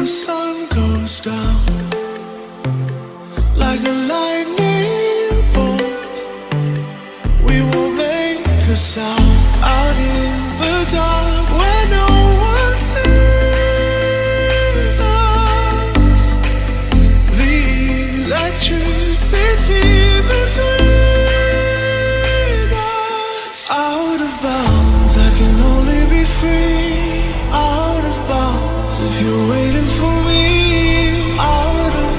sun goes down like a lightning bolt, we will make a sound out in the dark where no one sees us. The electricity between us. Out of bounds, I can only be free. Out of bounds, if you're waiting for me. Out of bounds.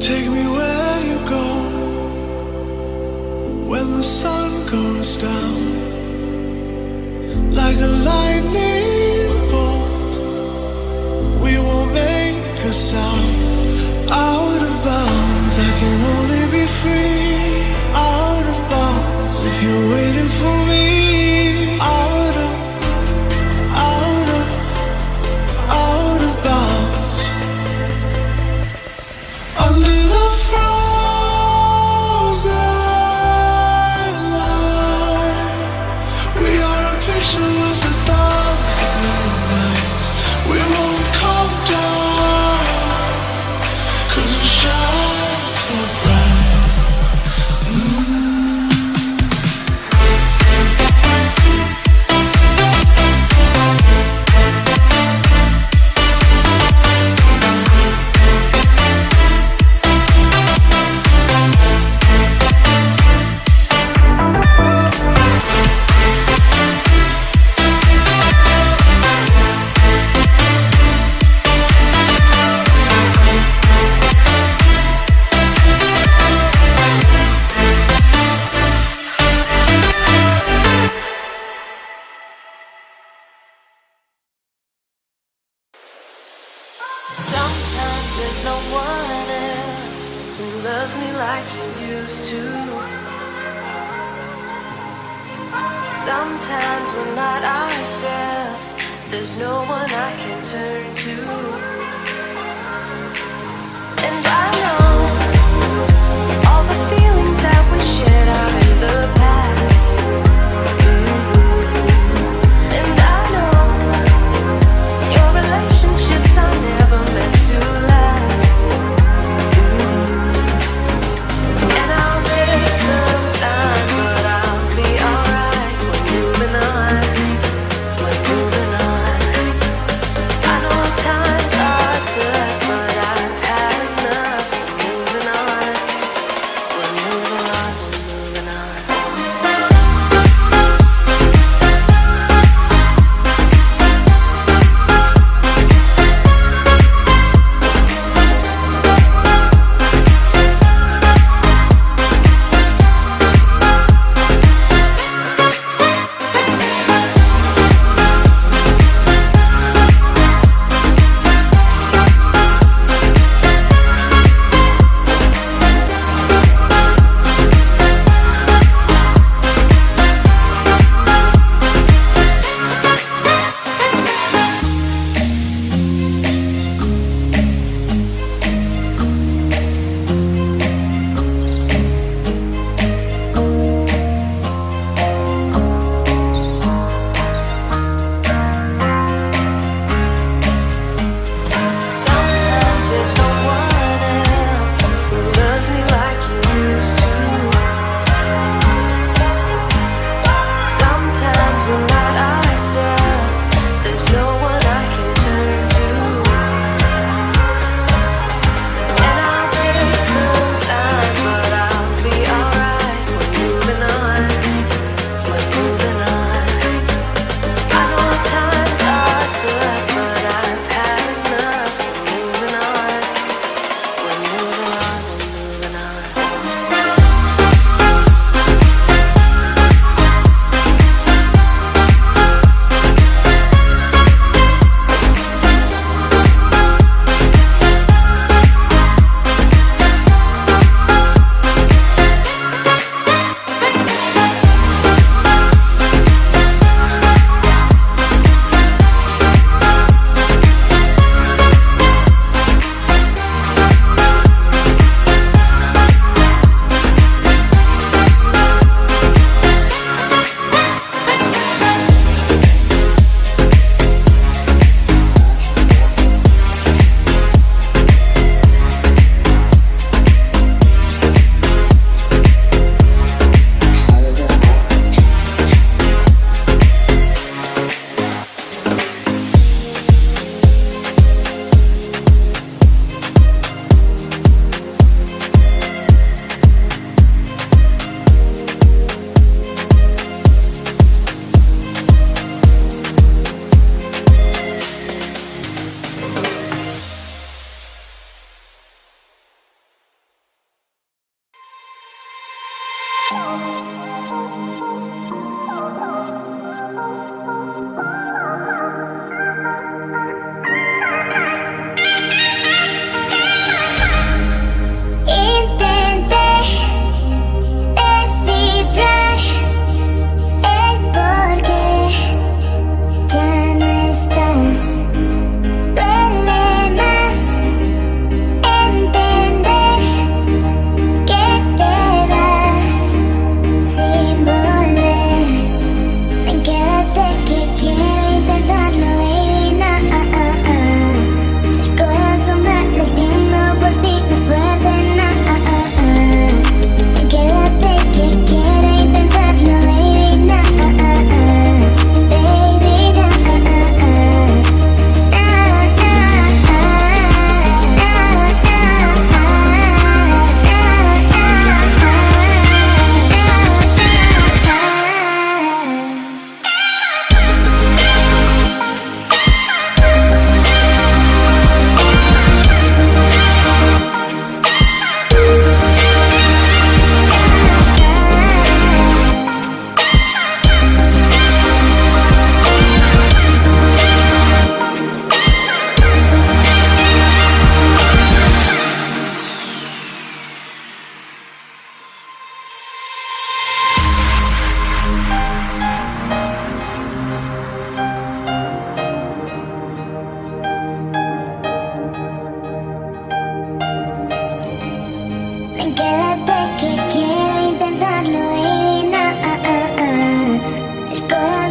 Take me where you go when the sun goes down like a lightning bolt, we will make a sound. Out of bounds, I can only be free. Out of bounds, if you're waiting for me. Out of bounds. Under the frozen light, we are a picture of 1,000 nights. We won't come down, 'cause we shine so bright. Sometimes there's no one else who loves me like you used to. Sometimes we're not ourselves. There's no one I can turn to. And I know all the feelings that we shared are in the past. And I know your relationships are never meant to last. And I'll take some time, but I'll be alright. We're moving on. We're moving on. I know times are tough, but I've had enough. We're moving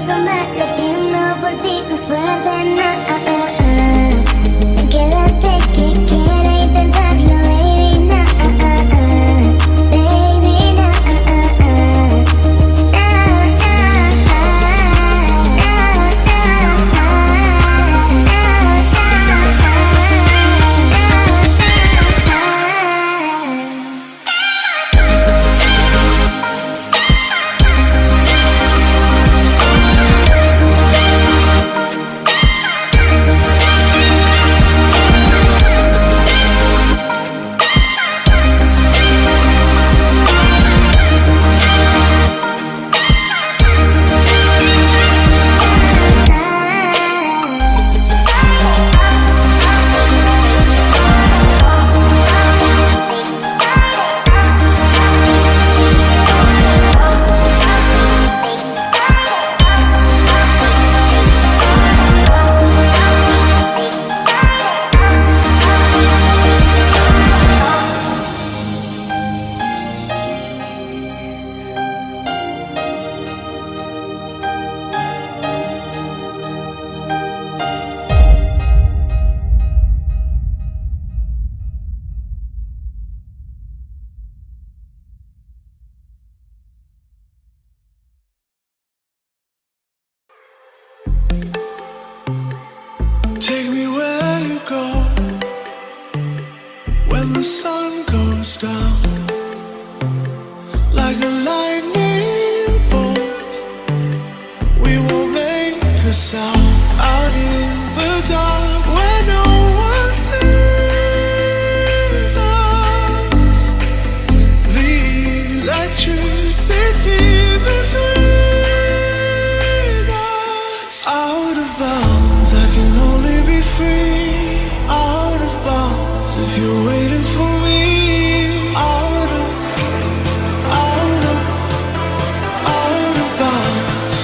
asomarte al tiempo por ti no es suerte, quédate que quiero intentarlo, baby, baby, Take me where you go when the sun goes down, like a lightning bolt. We won't make a sound out in the dark where no one sees us. The electricity between us, out of bounds. I can only be free, out of bounds. If you're waiting for me, out of bounds.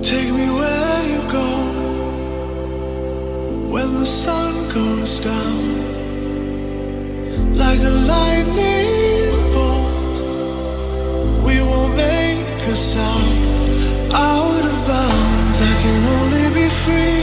Take me where you go when the sun goes down, like a lightning bolt. We won't make a sound, out of bounds. I can only be free.